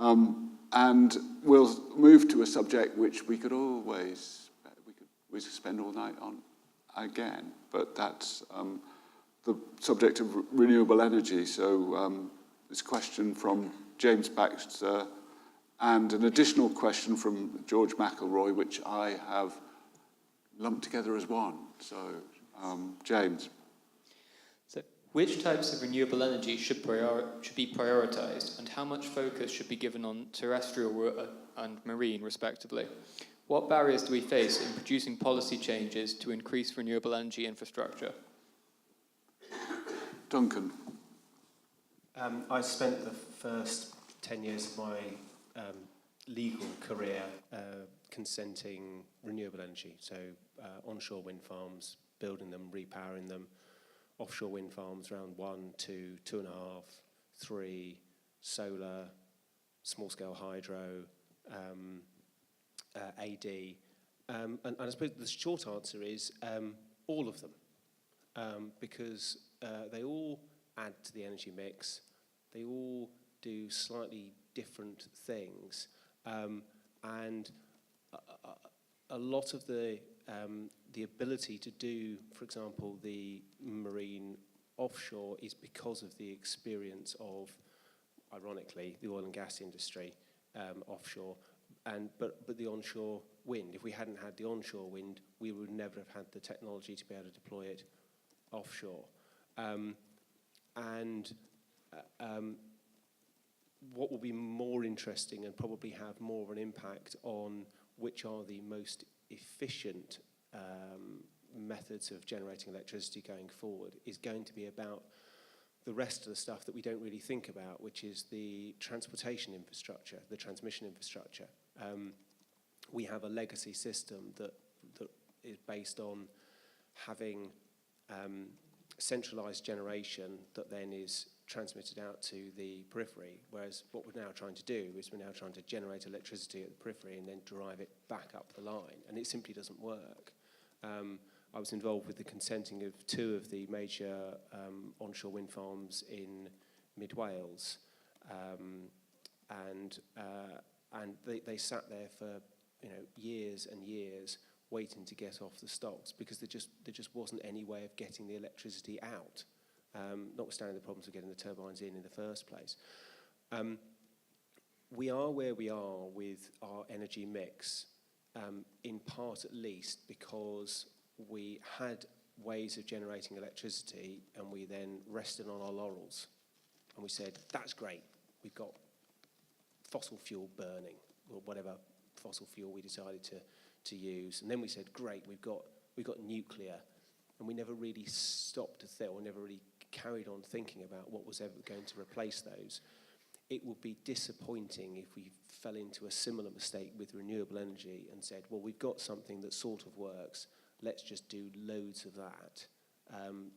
And we'll move to a subject which we could spend all night on again, but that's the subject of renewable energy. So this question from James Baxter and an additional question from George McElroy, which I have lumped together as one. So James. So which types of renewable energy should be prioritised, and how much focus should be given on terrestrial and marine, respectively? What barriers do we face in producing policy changes to increase renewable energy infrastructure? Duncan. I spent the first 10 years of my legal career consenting renewable energy, so onshore wind farms, building them, repowering them, offshore wind farms around 1, 2, 2.5, 3, solar, small-scale hydro, AD. And I suppose the short answer is all of them, because they all add to the energy mix. They all do slightly different things. And a lot of the ability to do, for example, the marine offshore is because of the experience of, ironically, the oil and gas industry offshore, but the onshore wind. If we hadn't had the onshore wind, we would never have had the technology to be able to deploy it offshore. What will be more interesting and probably have more of an impact on which are the most efficient methods of generating electricity going forward is going to be about the rest of the stuff that we don't really think about, which is the transportation infrastructure, the transmission infrastructure. We have a legacy system that is based on having centralised generation that then is transmitted out to the periphery, whereas what we're now trying to do is we're now trying to generate electricity at the periphery and then drive it back up the line, and it simply doesn't work. I was involved with the consenting of 2 of the major onshore wind farms in mid-Wales, and they sat there for years and years waiting to get off the stocks because there just wasn't any way of getting the electricity out, notwithstanding the problems of getting the turbines in the first place. We are where we are with our energy mix, in part at least because we had ways of generating electricity and we then rested on our laurels. And we said, that's great, we've got fossil fuel burning, or whatever fossil fuel we decided to use. And then we said, great, we've got nuclear. And we never really stopped to think, or never really carried on thinking about what was ever going to replace those. It would be disappointing if we fell into a similar mistake with renewable energy and said, well, we've got something that sort of works, let's just do loads of that,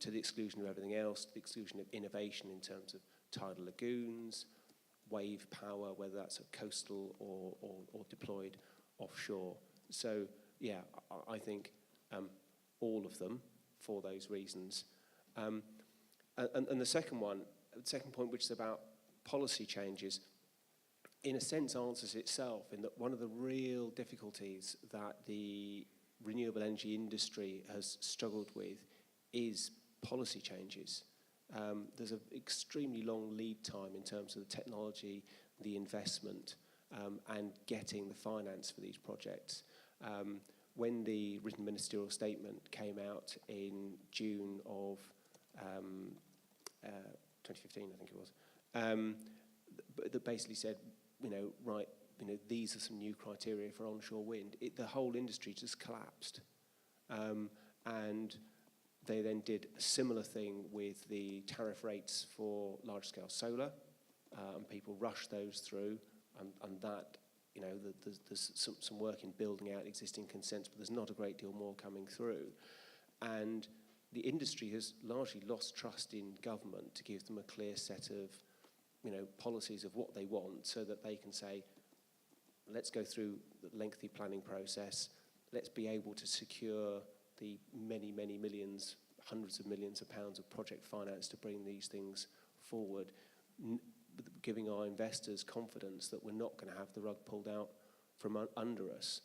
to the exclusion of everything else, to the exclusion of innovation in terms of tidal lagoons, wave power, whether that's a coastal or deployed offshore. So, yeah, I think all of them for those reasons. And the second point, which is about policy changes, in a sense answers itself in that one of the real difficulties that the renewable energy industry has struggled with is policy changes. There's an extremely long lead time in terms of the technology, the investment, and getting the finance for these projects. When the written ministerial statement came out in June of 2015, I think it was, that basically said, these are some new criteria for onshore wind. The whole industry just collapsed. And they then did a similar thing with the tariff rates for large-scale solar, and people rushed those through, and that, there's some work in building out existing consents, but there's not a great deal more coming through. And the industry has largely lost trust in government to give them a clear set of, policies of what they want, so that they can say, let's go through the lengthy planning process, let's be able to secure the many, many millions, hundreds of millions of pounds of project finance to bring these things forward. giving our investors confidence that we're not going to have the rug pulled out from under us.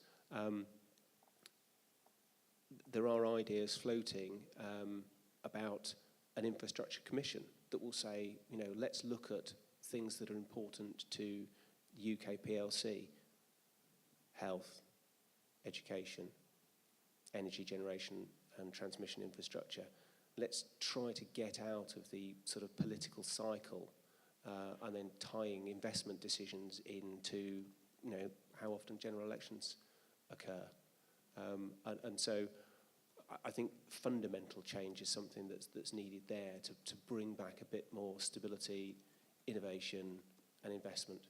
There are ideas floating about an infrastructure commission that will say, let's look at things that are important to UK PLC: health, education, energy generation and transmission infrastructure. Let's try to get out of the sort of political cycle and then tying investment decisions into, how often general elections occur. And so I think fundamental change is something that's needed there to bring back a bit more stability, innovation and investment.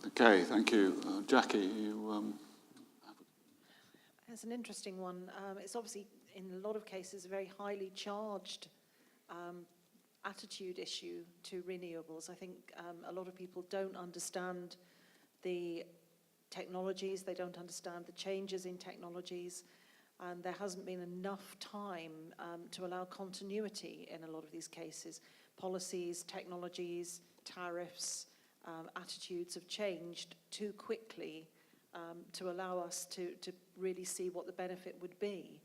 Okay, thank you. Jackie, you... It's an interesting one. It's obviously, in a lot of cases, a very highly charged attitude issue to renewables. I think a lot of people don't understand the technologies, they don't understand the changes in technologies, and there hasn't been enough time to allow continuity in a lot of these cases. Policies, technologies, tariffs, attitudes have changed too quickly to allow us to really see what the benefit would be.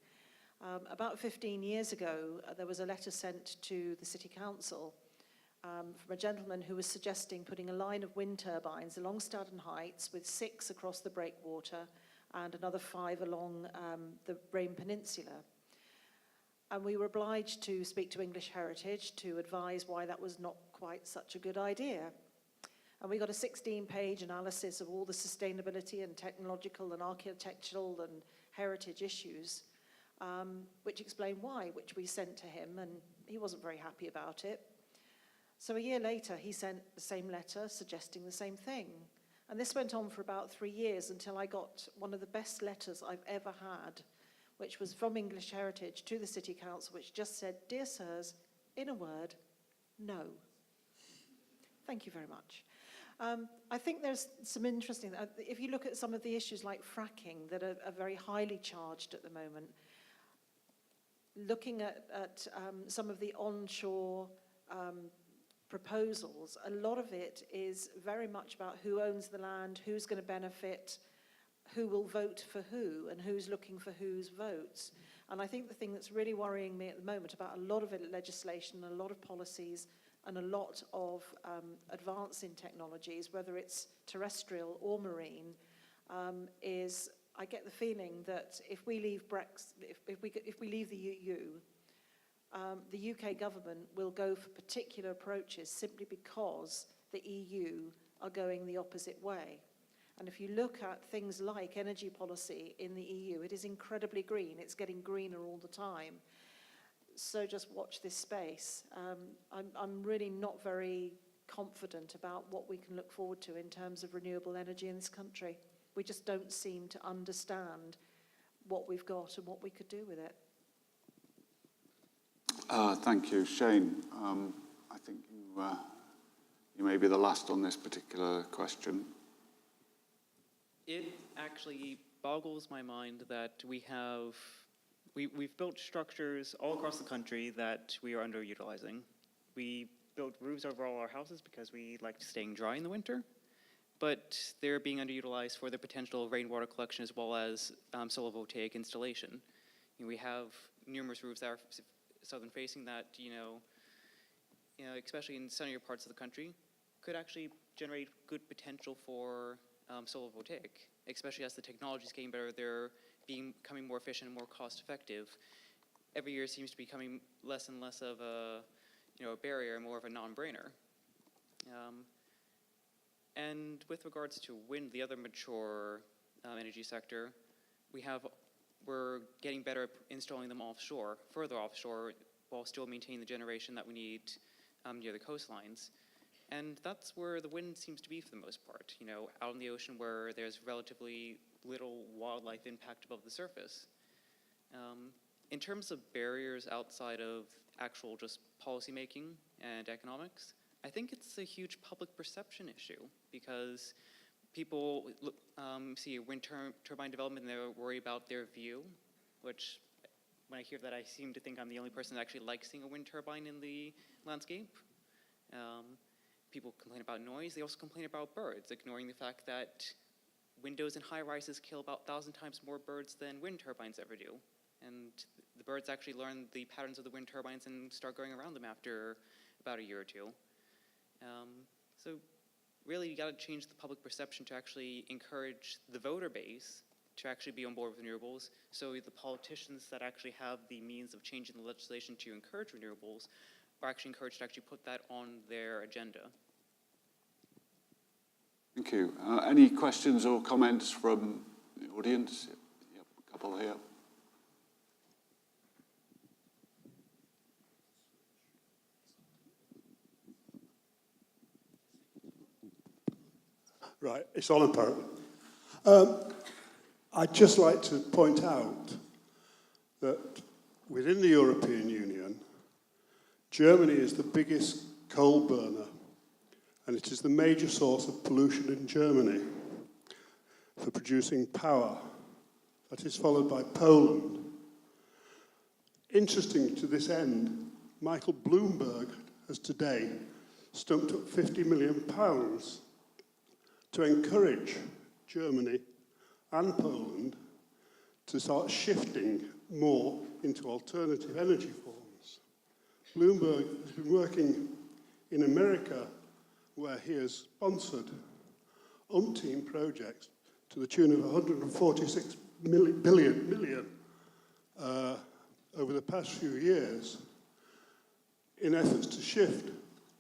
About 15 years ago, there was a letter sent to the City Council from a gentleman who was suggesting putting a line of wind turbines along Staden Heights with 6 across the breakwater and another 5 along the Rhine Peninsula. And we were obliged to speak to English Heritage to advise why that was not quite such a good idea. And we got a 16-page analysis of all the sustainability and technological and architectural and heritage issues, which explained why, which we sent to him, and he wasn't very happy about it. So a year later, he sent the same letter suggesting the same thing. And this went on for about 3 years until I got one of the best letters I've ever had, which was from English Heritage to the City Council, which just said, "Dear sirs, in a word, no." Thank you very much. I think there's some interesting, if you look at some of the issues like fracking that are very highly charged at the moment, looking at some of the onshore proposals, a lot of it is very much about who owns the land, who's going to benefit, who will vote for who, and who's looking for whose votes. And I think the thing that's really worrying me at the moment about a lot of legislation, a lot of policies, and a lot of advance in technologies, whether it's terrestrial or marine, is I get the feeling that if we leave if we leave the EU, the UK government will go for particular approaches simply because the EU are going the opposite way. And if you look at things like energy policy in the EU, it is incredibly green. It's getting greener all the time. So just watch this space. I'm really not very confident about what we can look forward to in terms of renewable energy in this country. We just don't seem to understand what we've got and what we could do with it. Thank you. Shane, I think you may be the last on this particular question. It actually boggles my mind that we've built structures all across the country that we are underutilizing. We built roofs over all our houses because we like staying dry in the winter, but they're being underutilized for the potential rainwater collection as well as solar voltaic installation. We have numerous roofs that are southern facing that, especially in sunnier parts of the country, could actually generate good potential for solar voltaic, especially as the technology is getting better. They're becoming more efficient and more cost effective. Every year seems to be becoming less and less of a barrier, more of a non-brainer. And with regards to wind, the other mature energy sector, we're getting better at installing them further offshore, while still maintaining the generation that we need near the coastlines. And that's where the wind seems to be for the most part, out in the ocean where there's relatively little wildlife impact above the surface. In terms of barriers outside of actual just policymaking and economics, I think it's a huge public perception issue because people see a wind turbine development and they worry about their view, which when I hear that I seem to think I'm the only person that actually likes seeing a wind turbine in the landscape. People complain about noise. They also complain about birds, ignoring the fact that windows in high-rises kill about 1,000 times more birds than wind turbines ever do. And the birds actually learn the patterns of the wind turbines and start going around them after about a year or two. So really, you got to change the public perception to actually encourage the voter base to actually be on board with renewables. So the politicians that actually have the means of changing the legislation to encourage renewables are actually encouraged to actually put that on their agenda. Thank you. Any questions or comments from the audience? Yep, a couple here. Right, it's on apparently. I'd just like to point out that within the European Union, Germany is the biggest coal burner, and it is the major source of pollution in Germany for producing power. That is followed by Poland. Interesting to this end, Michael Bloomberg has today stumped up £50 million to encourage Germany and Poland to start shifting more into alternative energy forms. Bloomberg has been working in America, where he has sponsored umpteen projects to the tune of 146 million over the past few years in efforts to shift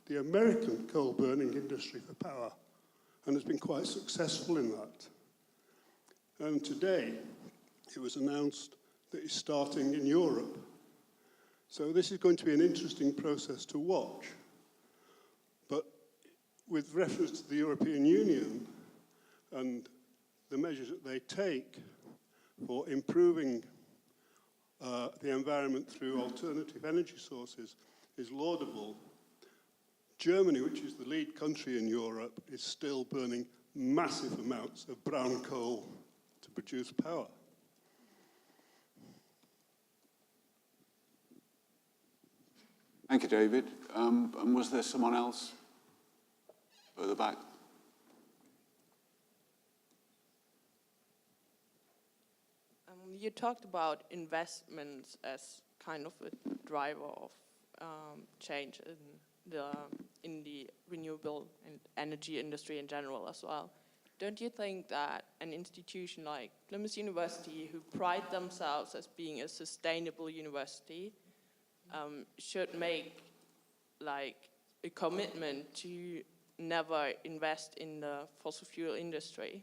the American coal-burning industry for power, and has been quite successful in that. And today, it was announced that it's starting in Europe. So this is going to be an interesting process to watch. But with reference to the European Union and the measures that they take for improving the environment through alternative energy sources is laudable. Germany, which is the lead country in Europe, is still burning massive amounts of brown coal to produce power. Thank you, David. And was there someone else further back? You talked about investments as kind of a driver of change in the renewable and energy industry in general as well. Don't you think that an institution like Plymouth University, who pride themselves as being a sustainable university, should make like a commitment to never invest in the fossil fuel industry?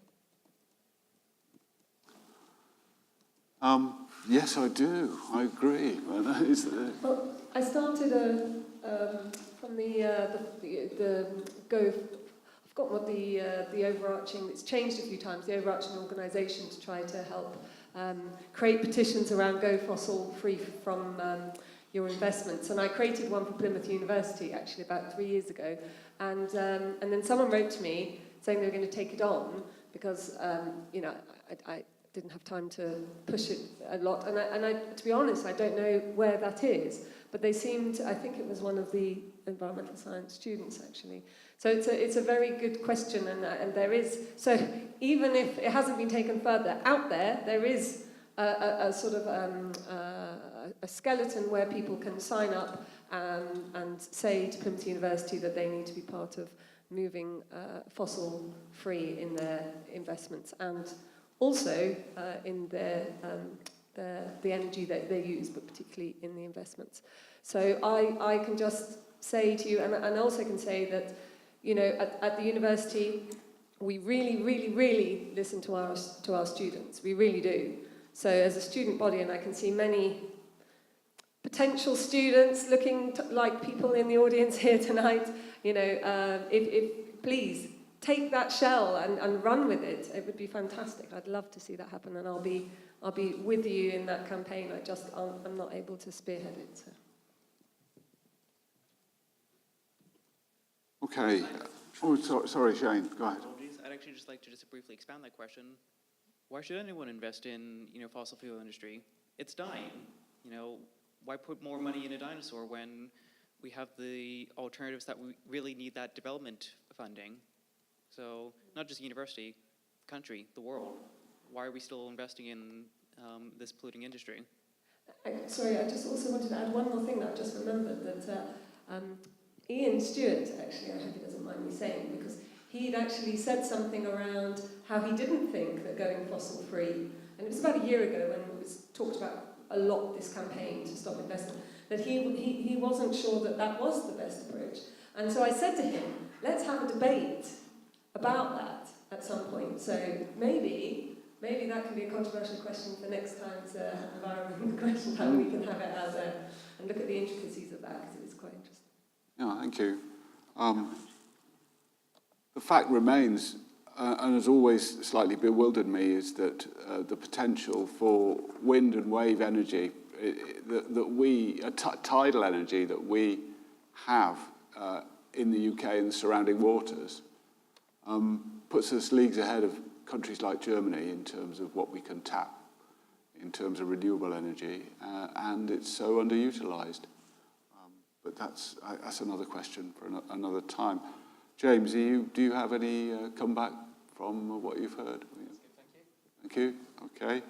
Yes, I do. I agree. Well, I started from the Go. I've forgotten what the overarching. It's changed a few times. The overarching organisation to try to help create petitions around Go Fossil Free from your investments. And I created one for Plymouth University actually about 3 years ago. And then someone wrote to me saying they were going to take it on because I didn't have time to push it a lot. And I, to be honest, I don't know where that is. But they seemed, I think it was one of the environmental science students, actually. So it's a very good question, and there is, so even if it hasn't been taken further out there is a sort of a skeleton where people can sign up and say to Plymouth University that they need to be part of moving fossil-free in their investments, and also in their the energy that they use, but particularly in the investments. So I can just say to you, and also can say that, you know, at the university, we really listen to our students. We really do. So as a student body, and I can see many potential students looking like people in the audience here tonight, you know, if please take that shell and run with it. It would be fantastic. I'd love to see that happen, and I'll be with you in that campaign. I'm not able to spearhead it. So. Okay. Oh, sorry, Shane. Go ahead. I'd actually just like to briefly expand that question. Why should anyone invest in, fossil fuel industry? It's dying. Why put more money in a dinosaur when we have the alternatives that we really need that development funding. So not just university, country, the world. Why are we still investing in this polluting industry? Sorry, I just also wanted to add one more thing that I just remembered, that Ian Stewart, actually, I hope he doesn't mind me saying, because he'd actually said something around how he didn't think that going fossil-free, and it was about a year ago when it was talked about a lot, this campaign to stop investment, that he wasn't sure that that was the best approach. And so I said to him, let's have a debate about that at some point. So maybe that can be a controversial question for next time's environment question, how we can have it as a, and look at the intricacies of that, because it is quite interesting. Yeah, thank you. The fact remains, and has always slightly bewildered me, is that the potential for wind and wave energy, tidal energy that we have in the UK and the surrounding waters, puts us leagues ahead of countries like Germany in terms of what we can tap in terms of renewable energy, and it's so underutilised. But that's another question for another time. James, do you have any comeback from what you've heard? Thank you. Okay.